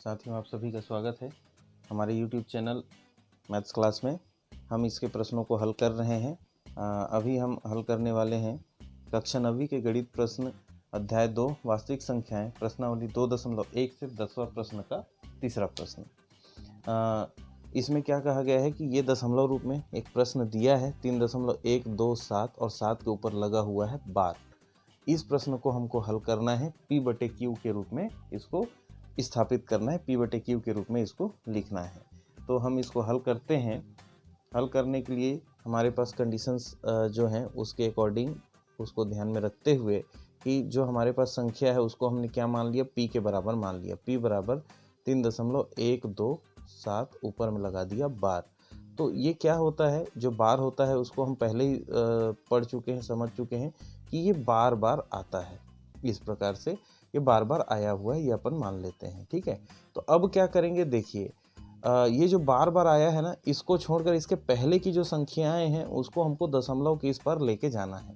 साथियों, आप सभी का स्वागत है हमारे YouTube चैनल मैथ्स क्लास में। हम इसके प्रश्नों को हल कर रहे हैं। अभी हम हल करने वाले हैं कक्षा 9वीं के गणित प्रश्न अध्याय 2 वास्तविक संख्याएं प्रश्नावली 2.1 से 10वां प्रश्न का तीसरा प्रश्न। इसमें क्या कहा गया है कि ये दशमलव रूप में एक प्रश्न दिया है 3.127 और 7 के ऊपर लगा हुआ है बार। इस प्रश्न को हमको हल करना है P/Q के रूप में, इसको स्थापित करना है, P/Q के रूप में इसको लिखना है। तो हम इसको हल करते हैं। हल करने के लिए हमारे पास कंडीशंस जो हैं उसके अकॉर्डिंग उसको ध्यान में रखते हुए कि जो हमारे पास संख्या है उसको हमने क्या मान लिया, P के बराबर मान लिया। P बराबर 3.127 ऊपर में लगा दिया बार। तो ये क्या होता है, जो बार होता है उसको हम पहले ही पढ़ चुके हैं, समझ चुके हैं कि ये बार बार आता है। इस प्रकार से ये बार बार आया हुआ है, ये अपन मान लेते हैं। ठीक है, तो अब क्या करेंगे, देखिए ये जो बार बार आया है ना, इसको छोड़कर इसके पहले की जो संख्याएं हैं उसको हमको दशमलव के इस पर लेके जाना है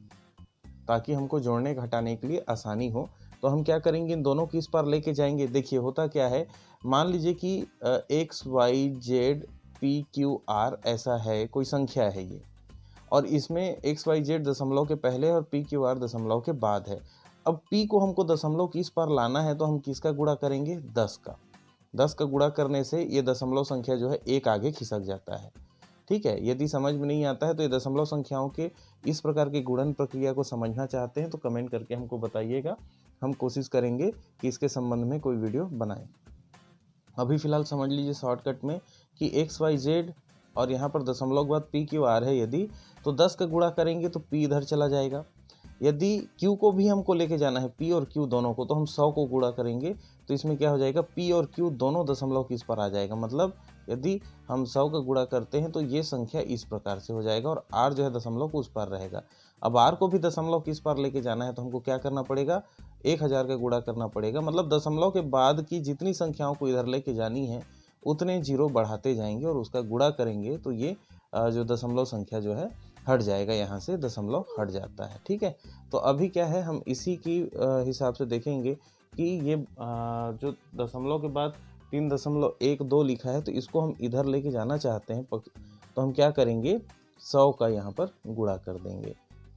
ताकि हमको जोड़ने घटाने के लिए आसानी हो। तो हम क्या करेंगे, इन दोनों की इस पर लेके जाएंगे। देखिए होता क्या है, मान लीजिए कि XYZ PQR ऐसा है, कोई संख्या है ये, और इसमें XYZ दशमलव के पहले और PQR दशमलव के बाद है। अब P को हमको दशमलव की इस पर लाना है तो हम किसका गुणा करेंगे, 10 का। 10 का गुणा करने से ये दशमलव संख्या जो है एक आगे खिसक जाता है। ठीक है, यदि समझ में नहीं आता है तो ये दशमलव संख्याओं के इस प्रकार की गुणन प्रक्रिया को समझना चाहते हैं तो कमेंट करके हमको बताइएगा। हम कोशिश करेंगे कि इसके संबंध में कोई वीडियो बनाएं। अभी फ़िलहाल समझ लीजिए शॉर्टकट में कि XYZ और यहाँ पर दशमलव के बाद PQR है, यदि तो 10 का गुणा करेंगे तो P इधर चला जाएगा। यदि Q को भी हमको लेके जाना है, P और Q दोनों को, तो हम 100 को गुणा करेंगे तो इसमें क्या हो जाएगा, P और Q दोनों दशमलव की इस पर आ जाएगा। मतलब यदि हम 100 का गुणा करते हैं तो ये संख्या इस प्रकार से हो जाएगा और R जो है दशमलव को उस पर रहेगा। अब R को भी दशमलव की इस पर लेके जाना है तो हमको क्या करना पड़ेगा, 1000 का गुणा करना पड़ेगा। मतलब दशमलव के बाद की जितनी संख्याओं को इधर लेके जानी है उतने जीरो बढ़ाते जाएंगे और उसका गुणा करेंगे तो ये जो दशमलव संख्या जो है हट जाएगा, यहाँ से दशमलव हट जाता है। ठीक है, तो अभी क्या है, हम इसी की हिसाब से देखेंगे कि ये जो दशमलव के बाद 3.12 लिखा है तो इसको हम इधर लेके जाना चाहते हैं। तो हम क्या करेंगे, 100 का यहाँ पर गुणा कर देंगे,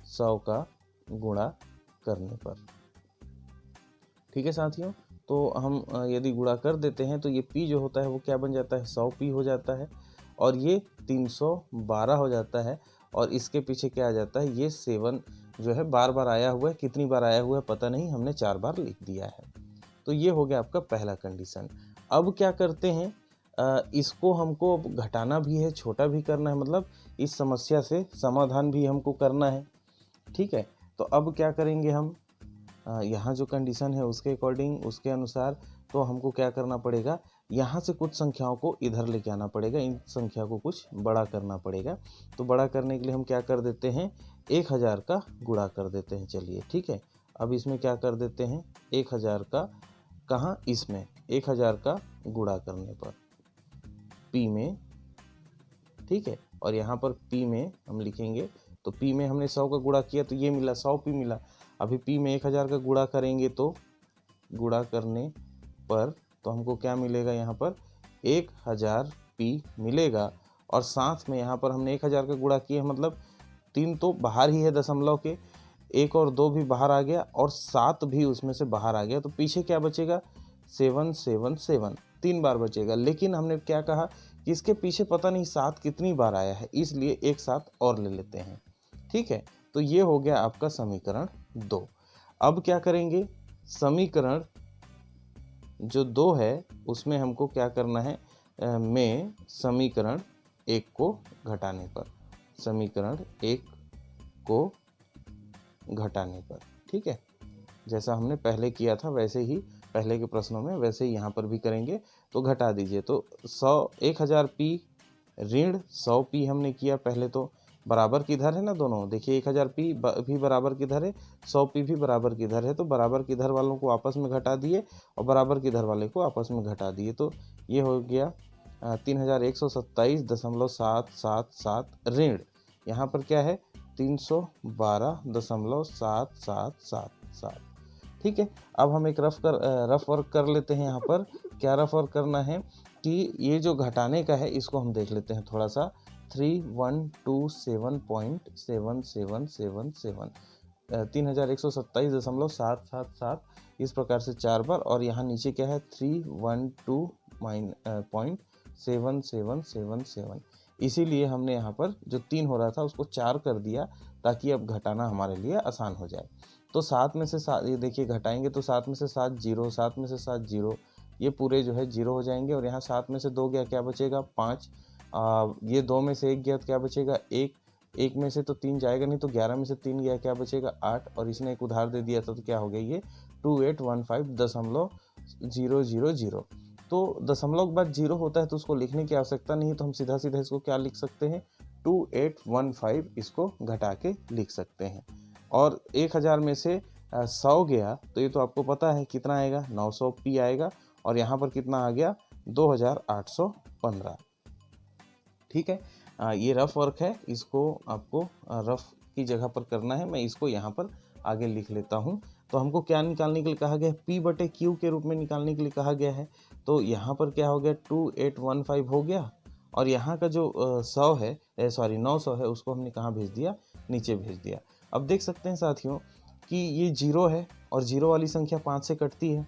100 का गुणा करने पर। ठीक है साथियों, तो हम यदि गुणा कर देते हैं तो ये P जो होता है वो क्या बन जाता है, 100P हो जाता है और ये 312 हो जाता है। और इसके पीछे क्या आ जाता है, ये 7 जो है बार बार आया हुआ है। कितनी बार आया हुआ है पता नहीं, हमने 4 बार लिख दिया है। तो ये हो गया आपका पहला कंडीशन। अब क्या करते हैं, इसको हमको घटाना भी है, छोटा भी करना है, मतलब इस समस्या से समाधान भी हमको करना है। ठीक है, तो अब क्या करेंगे हम, यहाँ जो कंडीशन है उसके अकॉर्डिंग, उसके अनुसार तो हमको क्या करना पड़ेगा, यहाँ से कुछ संख्याओं को इधर लेके आना पड़ेगा, इन संख्या को कुछ बड़ा करना पड़ेगा। तो बड़ा करने के लिए हम क्या कर देते हैं, 1000 का गुणा कर देते हैं। चलिए ठीक है, अब इसमें क्या कर देते हैं, 1000 का, कहाँ, इसमें 1000 का गुणा करने पर P में। ठीक है, और यहाँ पर P में हम लिखेंगे, तो P में हमने 100 का गुणा किया तो ये मिला, 100P मिला। अभी P में 1000 का गुणा करेंगे तो गुणा करने पर तो हमको क्या मिलेगा, यहाँ पर 1000P मिलेगा। और साथ में यहाँ पर हमने 1000 का गुणा किया, मतलब 3 तो बाहर ही है दशमलव के, 1 और 2 भी बाहर आ गया और 7 भी उसमें से बाहर आ गया। तो पीछे क्या बचेगा, 777, 3 बार बचेगा। लेकिन हमने क्या कहा कि इसके पीछे पता नहीं 7 कितनी बार आया है, इसलिए एक साथ और ले लेते हैं। ठीक है, तो ये हो गया आपका समीकरण 2। अब क्या करेंगे, समीकरण जो 2 है उसमें हमको क्या करना है, में समीकरण 1 को घटाने पर, समीकरण 1 को घटाने पर। ठीक है, जैसा हमने पहले किया था वैसे ही, पहले के प्रश्नों में वैसे ही यहाँ पर भी करेंगे। तो घटा दीजिए, तो 1000P ऋण 100P हमने किया पहले, तो बराबर किधर है ना दोनों, देखिए 1000P भी बराबर किधर है, 100P भी बराबर किधर है। तो बराबर किधर वालों को आपस में घटा दिए और बराबर किधर वाले को आपस में घटा दिए। तो ये हो गया 3127.777 ऋण, यहाँ पर क्या है 312.7777। ठीक है, अब हम एक रफ वर्क कर लेते हैं। यहाँ पर क्या रफ वर्क करना है कि ये जो घटाने का है इसको हम देख लेते हैं थोड़ा सा। 3127.7777 3127.777 इस प्रकार से 4 बार, और यहाँ नीचे क्या है 312.7777। इसीलिए हमने यहाँ पर जो 3 हो रहा था उसको 4 कर दिया, ताकि अब घटाना हमारे लिए आसान हो जाए। तो 7 में से 7, ये देखिए घटाएंगे तो 7 में से 7 जीरो, 7 में से 7 जीरो, ये पूरे जो है जीरो हो जाएंगे। और यहाँ 7 में से 2 गया, क्या बचेगा 5। ये 2 में से 1 गया तो क्या बचेगा 1, 1 में से तो 3 जाएगा नहीं, तो 11 में से 3 गया, क्या बचेगा 8। और इसने एक उधार दे दिया था तो क्या हो गया ये 2815.000। तो दशमलव के बाद जीरो होता है तो उसको लिखने की आवश्यकता नहीं है, तो हम सीधा सीधा इसको क्या लिख सकते हैं 2815 इसको घटा के लिख सकते हैं। और 1000 में से 100 गया तो ये तो आपको पता है कितना आएगा 900 पी आएगा, और यहाँ पर कितना आ गया 2815। ठीक है, ये रफ वर्क है, इसको आपको रफ की जगह पर करना है। मैं इसको यहाँ पर आगे लिख लेता हूँ। तो हमको क्या निकालने के लिए कहा गया है, P बटे Q के रूप में निकालने के लिए कहा गया है। तो यहाँ पर क्या हो गया 2815 हो गया, और यहाँ का जो 100 है 900 है उसको हमने कहाँ भेज दिया, नीचे भेज दिया। अब देख सकते हैं साथियों कि ये जीरो है, और जीरो वाली संख्या 5 से कटती है,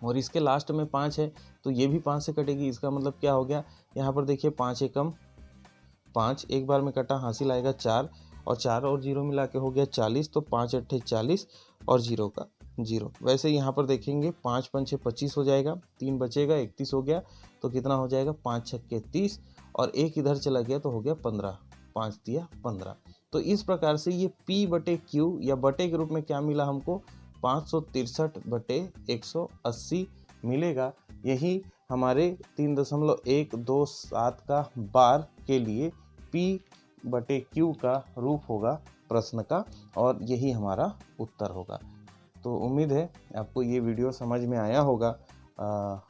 और इसके लास्ट में 5 है तो ये भी 5 से कटेगी। इसका मतलब क्या हो गया, यहाँ पर देखिए 5 एकम 5, एक बार में कटा, हासिल आएगा 4, और 4 और 0 मिला के हो गया 40। तो 5 अट्ठे 40 और 0 का 0। वैसे यहाँ पर देखेंगे 5 पंचे 25 हो जाएगा, 3 बचेगा 31 हो गया, तो कितना हो जाएगा 5 छक्के 30, और एक इधर चला गया तो हो गया 15, 5 दिया 15। तो इस प्रकार से ये P बटे Q या बटे के रूप में क्या मिला हमको 563/180 मिलेगा। यही हमारे 3.127 का बार के लिए P बटे Q का रूप होगा प्रश्न का, और यही हमारा उत्तर होगा। तो उम्मीद है आपको ये वीडियो समझ में आया होगा।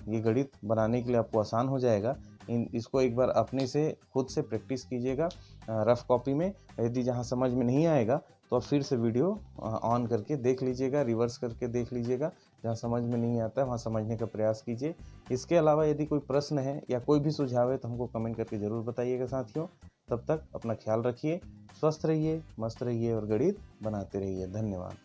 ये गणित बनाने के लिए आपको आसान हो जाएगा। इसको एक बार अपने से खुद से प्रैक्टिस कीजिएगा रफ कॉपी में। यदि जहाँ समझ में नहीं आएगा तो आप फिर से वीडियो ऑन करके देख लीजिएगा, रिवर्स करके देख लीजिएगा। जहाँ समझ में नहीं आता है वहाँ समझने का प्रयास कीजिए। इसके अलावा यदि कोई प्रश्न है या कोई भी सुझाव है तो हमको कमेंट करके ज़रूर बताइएगा साथियों। तब तक अपना ख्याल रखिए, स्वस्थ रहिए, मस्त रहिए और गणित बनाते रहिए। धन्यवाद।